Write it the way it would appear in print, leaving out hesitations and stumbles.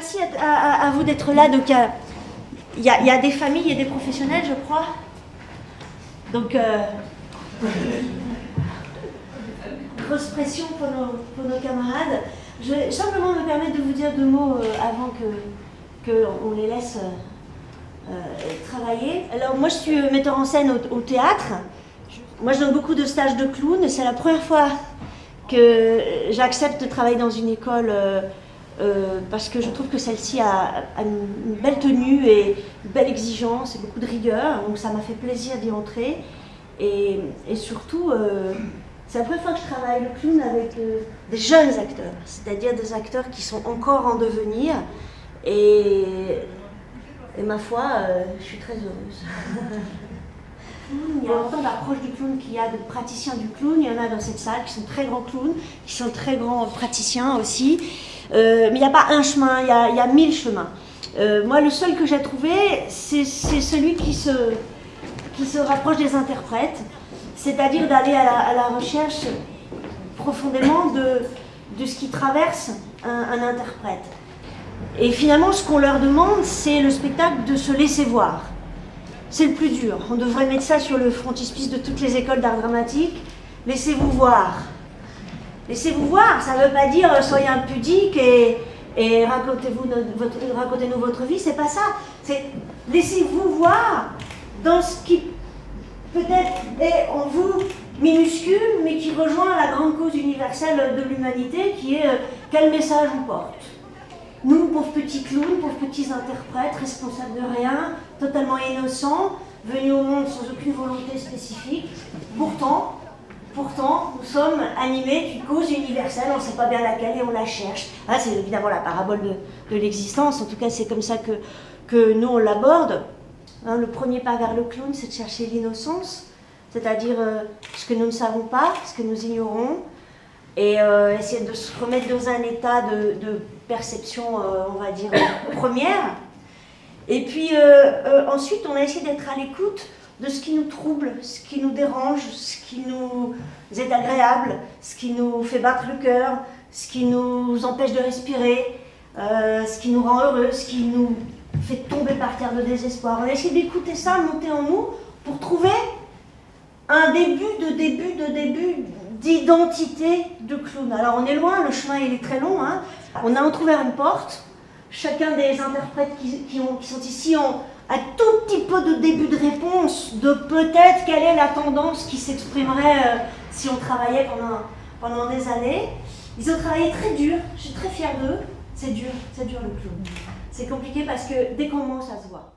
merci à vous d'être là. Donc, il y a des familles et des professionnels, je crois. Donc, grosse pression pour nos camarades. Je vais simplement me permettre de vous dire 2 mots avant qu'on les laisse travailler. Alors, moi, je suis metteur en scène au théâtre. Moi, je donne beaucoup de stages de clown. C'est la première fois que j'accepte de travailler dans une école parce que je trouve que celle-ci a une belle tenue et une belle exigence et beaucoup de rigueur. Donc, ça m'a fait plaisir d'y entrer. Et surtout, c'est la première fois que je travaille le clown avec des jeunes acteurs, c'est-à-dire des acteurs qui sont encore en devenir. Et ma foi, je suis très heureuse. Il y a autant d'approches du clown qu'il y a de praticiens du clown. Il y en a dans cette salle qui sont très grands clowns, qui sont très grands praticiens aussi. Mais il n'y a pas un chemin, il y a 1000 chemins. Moi, le seul que j'ai trouvé, c'est celui qui se rapproche des interprètes, c'est-à-dire d'aller à la recherche profondément de ce qui traverse un interprète. Et finalement, ce qu'on leur demande, c'est le spectacle de se laisser voir. C'est le plus dur. On devrait mettre ça sur le frontispice de toutes les écoles d'art dramatique. Laissez-vous voir. Laissez-vous voir, ça ne veut pas dire soyez impudiques et racontez-nous votre vie, c'est pas ça. C'est laissez-vous voir dans ce qui peut-être est en vous minuscule, mais qui rejoint la grande cause universelle de l'humanité, qui est quel message on porte. Nous, pauvres petits clowns, pauvres petits interprètes, responsables de rien, totalement innocents, venus au monde sans aucune volonté spécifique, pourtant, nous sommes animés d'une cause universelle, on ne sait pas bien laquelle et on la cherche. Ah, c'est évidemment la parabole de l'existence, en tout cas c'est comme ça que nous on l'aborde. Hein, le premier pas vers le clown, c'est de chercher l'innocence, c'est-à-dire ce que nous ne savons pas, ce que nous ignorons, et essayer de se remettre dans un état de perception, on va dire, première. Et puis ensuite, on a essayé d'être à l'écoute de ce qui nous trouble, ce qui nous dérange, ce qui nous est agréable, ce qui nous fait battre le cœur, ce qui nous empêche de respirer, ce qui nous rend heureux, ce qui nous fait tomber par terre de désespoir. On a essayé d'écouter ça, monter en nous, pour trouver un début d'identité de clown. Alors on est loin, le chemin il est très long, hein. On a entrouvert une porte, chacun des interprètes qui sont ici ont un tout petit peu de début de réponse de peut-être quelle est la tendance qui s'exprimerait si on travaillait pendant des années. Ils ont travaillé très dur, je suis très fière d'eux. C'est dur le clown. C'est compliqué parce que dès qu'on ment, ça se voit.